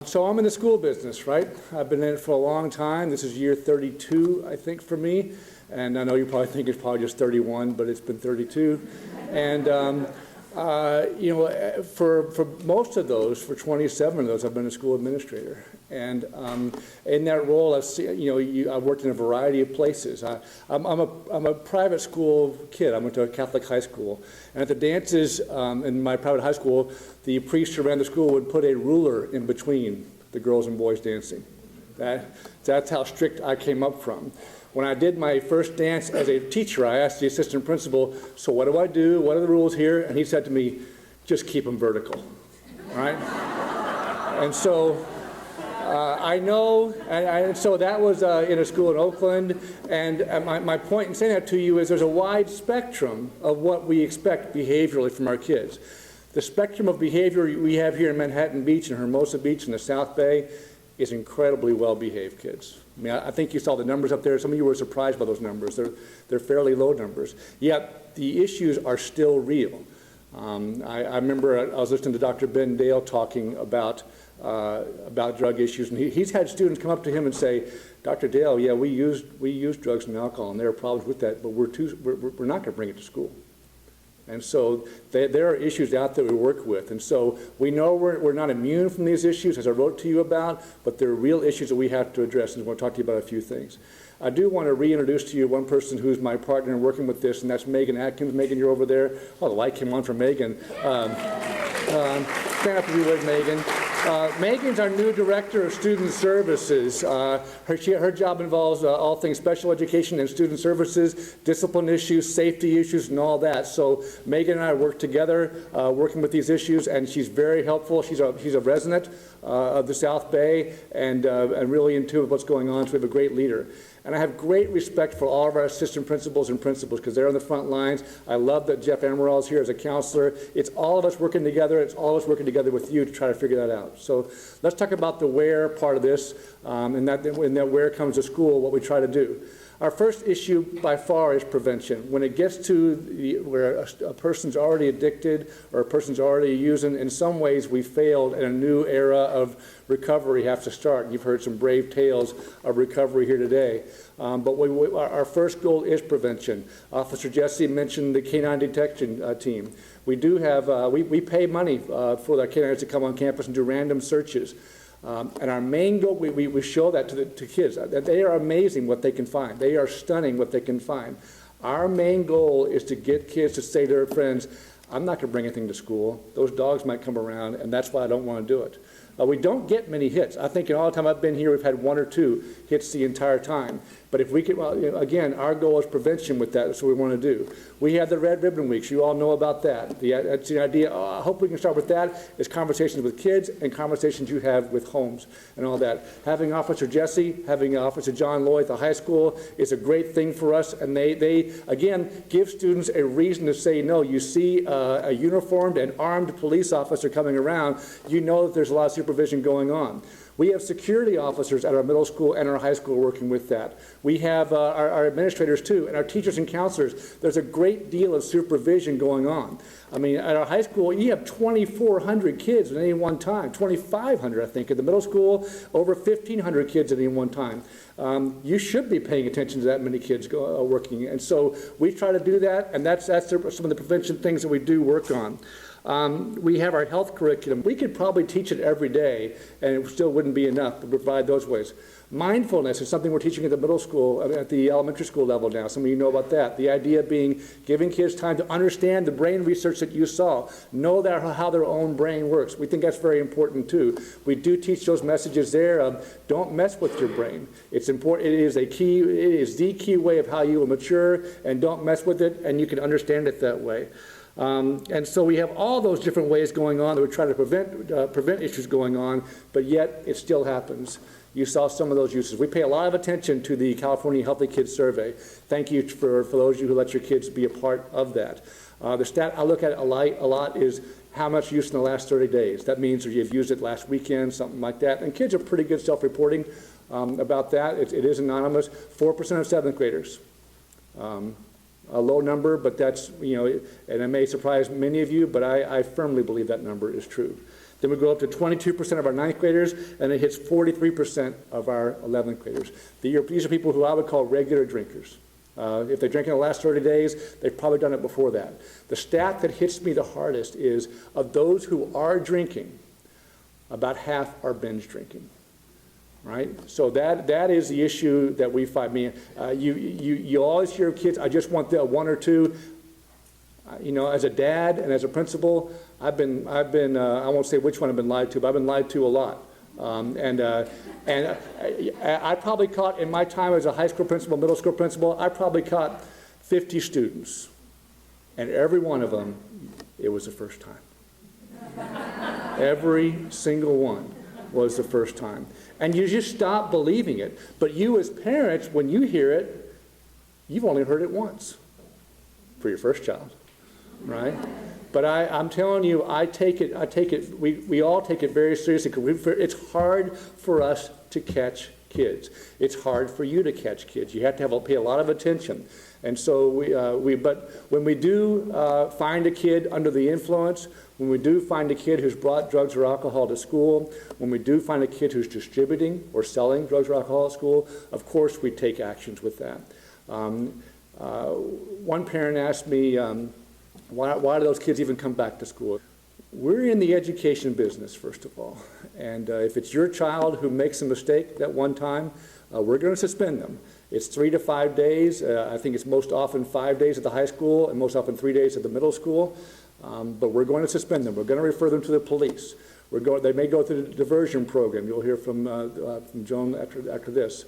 So I'm in the school business, right? I've been in it for a long time. This is year 32, I think, for me. And I know you probably think it's probably just 31, but it's been 32. And, you know, for most of those, for 27 of those, I've been a school administrator. And in that role, I've seen, I've worked in a variety of places. I'm a private school kid. I went to a Catholic high school. And at the dances in my private high school, the priest who ran the school would put a ruler in between the girls and boys dancing. That's how strict I came up from. When I did my first dance as a teacher, I asked the assistant principal, so what do I do? What are the rules here? And he said to me, just keep them vertical, right? And so I know, and so that was in a school in Oakland, and my point in saying that to you is there's a wide spectrum of what we expect behaviorally from our kids. The spectrum of behavior we have here in Manhattan Beach and Hermosa Beach in the South Bay is incredibly well-behaved kids. I mean, I think you saw the numbers up there. Some of you were surprised by those numbers. They're fairly low numbers. Yet the issues are still real. I remember I was listening to Dr. Ben Dale talking about drug issues, and he's had students come up to him and say, Dr. Dale, yeah, we use drugs and alcohol, and there are problems with that, but we're not going to bring it to school. And so there are issues out there we work with. And so we know we're not immune from these issues, as I wrote to you about, but there are real issues that we have to address, and I want to talk to you about a few things. I do want to reintroduce to you one person who's my partner in working with this, and that's Megan Atkins. Megan, you're over there. Oh, the light came on for Megan. Stand up if you would, Megan. Megan's our new Director of Student Services. Her job involves all things special education and student services, discipline issues, safety issues, and all that. So Megan and I work together working with these issues, and she's very helpful. She's a resident of the South Bay and really in tune with what's going on, so we have a great leader. And I have great respect for all of our assistant principals and principals because they're on the front lines. I love that Jeff Amaral is here as a counselor. It's all of us working together. It's all of us working together with you to try to figure that out. So let's talk about the where part of this, and that where comes to school, what we try to do. Our first issue by far is prevention. When it gets to where a person's already addicted or a person's already using, in some ways we failed, and a new era of recovery has to start. You've heard some brave tales of recovery here today. But our first goal is prevention. Officer Jesse mentioned the canine detection team. We do have, we pay money for the canines to come on campus and do random searches. And our main goal, we show that to kids, that they are amazing what they can find. They are stunning what they can find. Our main goal is to get kids to say to their friends, I'm not going to bring anything to school. Those dogs might come around, and that's why I don't want to do it. We don't get many hits. I think in all the time I've been here, we've had 1 or 2 hits the entire time. But if we could, well, again, our goal is prevention with that. That's what we want to do. We have the Red Ribbon Weeks. You all know about that. That's the idea. I hope we can start with that. Is conversations with kids and conversations you have with homes and all that. Having Officer Jesse, having Officer John Lloyd at the high school is a great thing for us. And they again, give students a reason to say no. You see a uniformed and armed police officer coming around, you know that there's a lot of supervision going on. We have security officers at our middle school and our high school working with that. We have our administrators too, and our teachers and counselors. There's a great deal of supervision going on. I mean, at our high school, you have 2,400 kids at any one time, 2,500, I think. At the middle school, over 1,500 kids at any one time. You should be paying attention to that many kids working. And so we try to do that, and that's some of the prevention things that we do work on. We have our health curriculum. We could probably teach it every day, and it still wouldn't be enough to provide those ways. Mindfulness is something we're teaching at the middle school, at the elementary school level now. Some of you know about that. The idea being giving kids time to understand the brain research that you saw, know how their own brain works. We think that's very important too. We do teach those messages there of don't mess with your brain. It's important. It is the key way of how you will mature, and don't mess with it, and you can understand it that way. And so we have all those different ways going on that we try to prevent issues going on, but yet it still happens. You saw some of those uses. We pay a lot of attention to the California Healthy Kids Survey. Thank you for those of you who let your kids be a part of that. The stat I look at a lot is how much use in the last 30 days. That means if you've used it last weekend, something like that. And kids are pretty good self-reporting about that. It is anonymous. 4% of 7th graders. A low number, but that's, and it may surprise many of you, but I firmly believe that number is true. Then we go up to 22% of our ninth graders, and it hits 43% of our 11th graders. These are people who I would call regular drinkers. If they drink in the last 30 days, they've probably done it before that. The stat that hits me the hardest is of those who are drinking, about half are binge drinking. Right? So that is the issue that we find. You always hear kids, I just want the one or two. As a dad and as a principal, I've been I won't say which one I've been lied to, but I've been lied to a lot. And I probably caught, in my time as a high school principal, middle school principal, I probably caught 50 students. And every one of them, it was the first time. Every single one was the first time. And you just stop believing it. But you as parents, when you hear it, you've only heard it once for your first child, right? But I'm telling you, we all take it very seriously because it's hard for us to catch kids. It's hard for you to catch kids. You have to pay a lot of attention. And so but when we do find a kid under the influence, when we do find a kid who's brought drugs or alcohol to school, when we do find a kid who's distributing or selling drugs or alcohol at school, of course we take actions with that. One parent asked me, why do those kids even come back to school? We're in the education business, first of all. And if it's your child who makes a mistake that one time, we're going to suspend them. It's 3 to 5 days. I think it's most often 5 days at the high school and most often 3 days at the middle school. But we're going to suspend them. We're going to refer them to the police. They may go through the diversion program. You'll hear from Joan after this.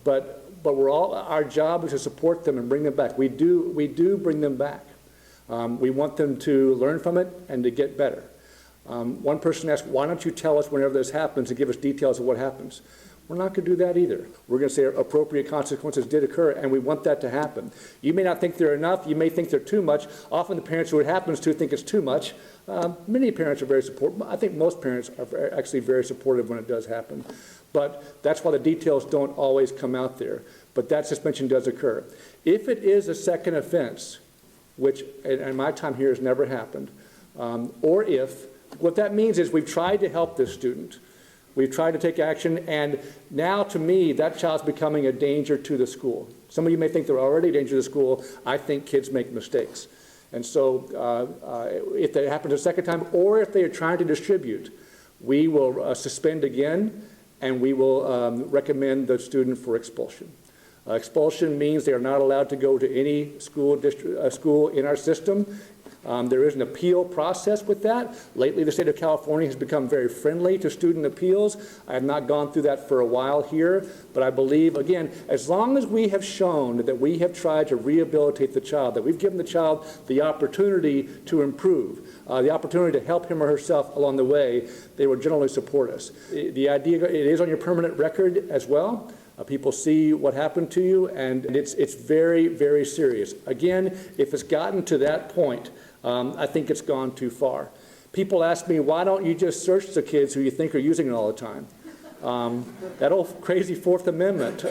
But our job is to support them and bring them back. We do bring them back. We want them to learn from it and to get better. One person asked, why don't you tell us whenever this happens and give us details of what happens? We're not going to do that either. We're going to say appropriate consequences did occur, and we want that to happen. You may not think they're enough. You may think they're too much. Often the parents who it happens to think it's too much. Many parents are very supportive. I think most parents are actually very supportive when it does happen. But that's why the details don't always come out there. But that suspension does occur. If it is a second offense, which in my time here has never happened, or if, what that means is we've tried to help this student. We've tried to take action, and now to me, that child's becoming a danger to the school. Some of you may think they're already a danger to the school. I think kids make mistakes. And so if that happens a second time, or if they are trying to distribute, we will suspend again, and we will recommend the student for expulsion. Expulsion means they are not allowed to go to any school in our system. There is an appeal process with that. Lately, the state of California has become very friendly to student appeals. I have not gone through that for a while here, but I believe, again, as long as we have shown that we have tried to rehabilitate the child, that we've given the child the opportunity to improve, the opportunity to help him or herself along the way, they will generally support us. The idea, it is on your permanent record as well. People see what happened to you, and it's very, very serious. Again, if it's gotten to that point, I think it's gone too far. People ask me, why don't you just search the kids who you think are using it all the time? That old crazy Fourth Amendment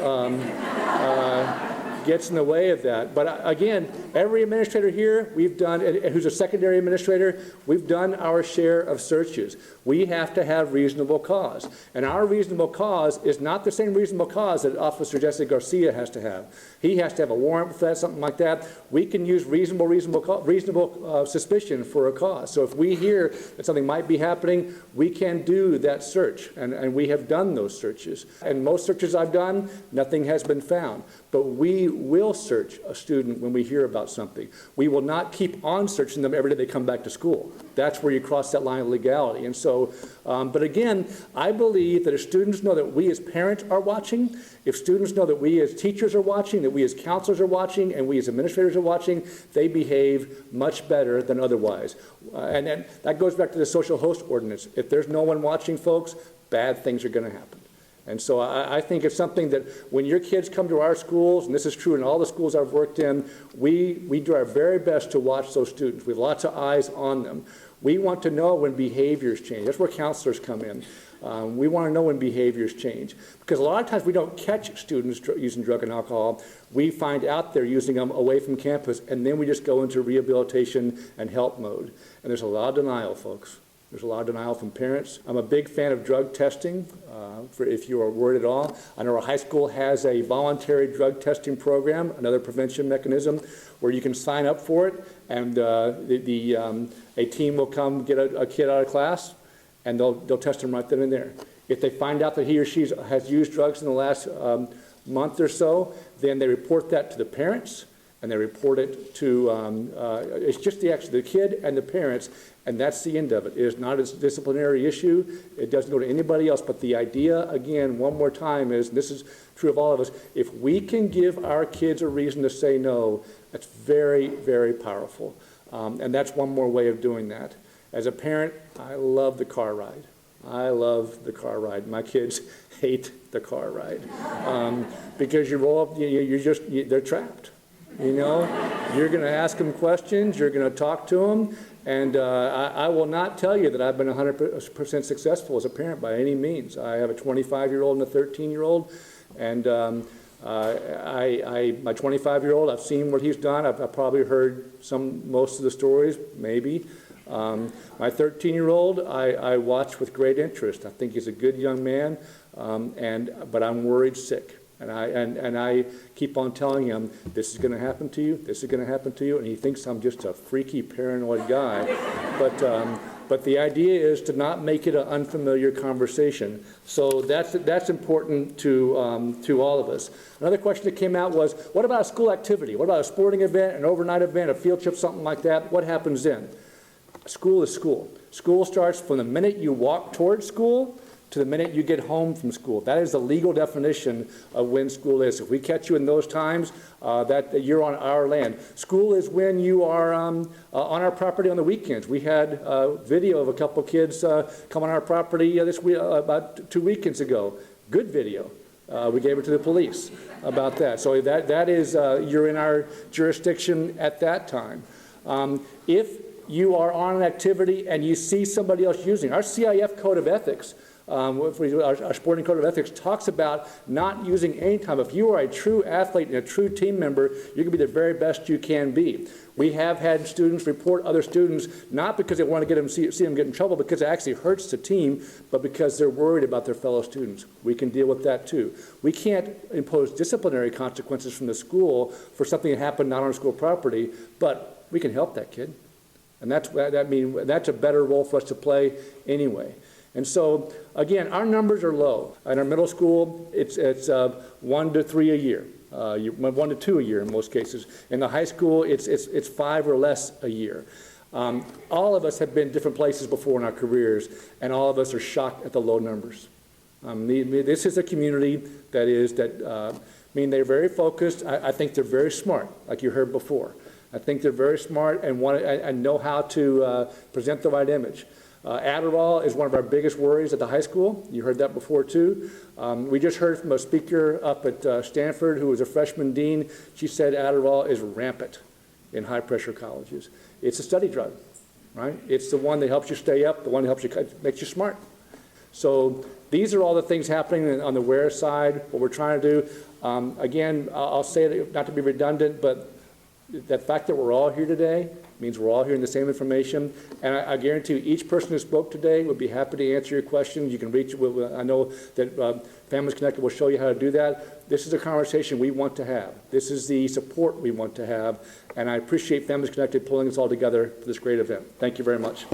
gets in the way of that. But again, every administrator here, we've done, who's a secondary administrator, we've done our share of searches. We have to have reasonable cause. And our reasonable cause is not the same reasonable cause that Officer Jesse Garcia has to have. He has to have a warrant for that, something like that. We can use reasonable suspicion for a cause. So if we hear that something might be happening, we can do that search. And we have done those searches. And most searches I've done, nothing has been found. But we will search a student when we hear about something. We will not keep on searching them every day they come back to school. That's where you cross that line of legality. And so, but again, I believe that if students know that we as parents are watching, if students know that we as teachers are watching, that we as counselors are watching, and we as administrators are watching, they behave much better than otherwise. And that goes back to the social host ordinance. If there's no one watching, folks, bad things are going to happen. And so I think it's something that when your kids come to our schools, and this is true in all the schools I've worked in, we do our very best to watch those students. We have lots of eyes on them. We want to know when behaviors change. That's where counselors come in. We want to know when behaviors change. Because a lot of times we don't catch students using drug and alcohol. We find out they're using them away from campus, and then we just go into rehabilitation and help mode. And there's a lot of denial, folks. There's a lot of denial from parents. I'm a big fan of drug testing, for if you are worried at all. I know our high school has a voluntary drug testing program, another prevention mechanism, where you can sign up for it, and a team will come get a kid out of class, and they'll test him right then and there. If they find out that he or she has used drugs in the last month or so, then they report that to the parents, and they report it to, it's just the kid and the parents, and that's the end of it. It is not a disciplinary issue. It doesn't go to anybody else, but the idea, again, one more time, is, and this is true of all of us, if we can give our kids a reason to say no, that's very, very powerful. And that's one more way of doing that. As a parent, I love the car ride. I love the car ride. My kids hate the car ride because you roll up, they're trapped. You know, you're going to ask them questions, you're going to talk to them, and I will not tell you that I've been 100% successful as a parent by any means. I have a 25-year-old and a 13-year-old, and my 25-year-old, I've seen what he's done. I've probably heard most of the stories, maybe. My 13-year-old, I watch with great interest. I think he's a good young man, but I'm worried sick. And I keep on telling him, this is going to happen to you, this is going to happen to you, and he thinks I'm just a freaky, paranoid guy. But the idea is to not make it an unfamiliar conversation. So that's important to all of us. Another question that came out was, what about a school activity? What about a sporting event, an overnight event, a field trip, something like that? What happens then? School is school. School starts from the minute you walk towards school to the minute you get home from school. That is the legal definition of when school is. If we catch you in those times, that you're on our land. School is when you are on our property on the weekends. We had video of a couple kids come on our property this week, about 2 weekends ago. Good video. We gave it to the police about that. So that is, you're in our jurisdiction at that time. If you are on an activity and you see somebody else using, our CIF Code of Ethics, our sporting code of ethics talks about not using any time. If you are a true athlete and a true team member, you can be the very best you can be. We have had students report other students, not because they want to get them, see them get in trouble, because it actually hurts the team, but because they're worried about their fellow students. We can deal with that too. We can't impose disciplinary consequences from the school for something that happened not on school property, but we can help that kid. And that's a better role for us to play anyway. And so, again, our numbers are low. In our middle school, it's 1 to 3 a year, 1 to 2 a year in most cases. In the high school, it's 5 or less a year. All of us have been different places before in our careers, and all of us are shocked at the low numbers. This is a community they're very focused. I think they're very smart, like you heard before. I think they're very smart and know how to present the right image. Adderall is one of our biggest worries at the high school. You heard that before too. We just heard from a speaker up at Stanford who was a freshman dean. She said Adderall is rampant in high pressure colleges. It's a study drug, right? It's the one that helps you stay up, the one that helps you, makes you smart. So these are all the things happening on the where side, what we're trying to do. Again, I'll say it not to be redundant, but the fact that we're all here today means we're all hearing the same information. And I guarantee you, each person who spoke today would be happy to answer your questions. You can reach, I know that Families Connected will show you how to do that. This is a conversation we want to have. This is the support we want to have. And I appreciate Families Connected pulling us all together for this great event. Thank you very much.